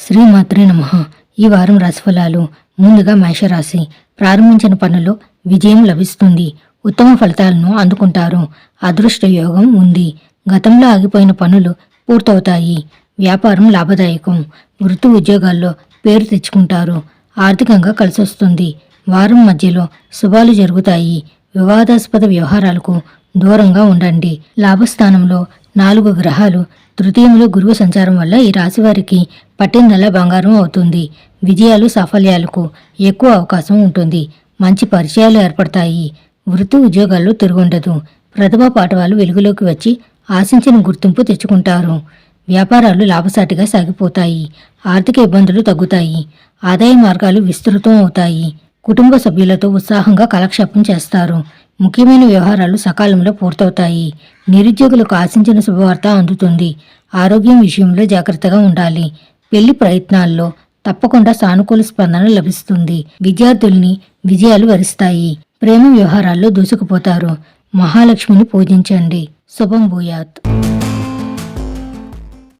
శ్రీమాత్రే నమః. ఈ వారం రాశిఫలాలు. ముందుగా మేషరాశి. ప్రారంభించిన పనుల్లో విజయం లభిస్తుంది. ఉత్తమ ఫలితాలను అందుకుంటారు. అదృష్ట యోగం ఉంది. గతంలో ఆగిపోయిన పనులు పూర్తవుతాయి. వ్యాపారం లాభదాయకం. వృత్తి ఉద్యోగాల్లో పేరు తెచ్చుకుంటారు. ఆర్థికంగా కలిసొస్తుంది. వారం మధ్యలో శుభాలు జరుగుతాయి. వివాదాస్పద వ్యవహారాలకు దూరంగా ఉండండి. లాభస్థానంలో 4 గ్రహాలు, తృతీయంలో గురువు సంచారం వల్ల ఈ రాశి వారికి పట్టిందల్లా బంగారం అవుతుంది. విజయాలు సాఫల్యాలకు ఎక్కువ అవకాశం ఉంటుంది. మంచి పరిచయాలు ఏర్పడతాయి. వృత్తి ఉద్యోగాల్లో తిరుగుండదు. ప్రతిభా పాఠవాలు వెలుగులోకి వచ్చి ఆశించిన గుర్తింపు తెచ్చుకుంటారు. వ్యాపారాలు లాభసాటిగా సాగిపోతాయి. ఆర్థిక ఇబ్బందులు తగ్గుతాయి. ఆదాయ మార్గాలు విస్తృతం అవుతాయి. కుటుంబ సభ్యులతో ఉత్సాహంగా కాలక్షేపం చేస్తారు. ముఖ్యమైన వ్యవహారాలు సకాలంలో పూర్తవుతాయి. నిరుద్యోగులకు ఆశించిన శుభవార్త అందుతుంది. ఆరోగ్యం విషయంలో జాగ్రత్తగా ఉండాలి. పెళ్లి ప్రయత్నాల్లో తప్పకుండా సానుకూల స్పందన లభిస్తుంది. విద్యార్థుల్ని విజయాలు వరిస్తాయి. ప్రేమ వ్యవహారాల్లో దూసుకుపోతారు. మహాలక్ష్మిని పూజించండి. శుభం భూయాత్.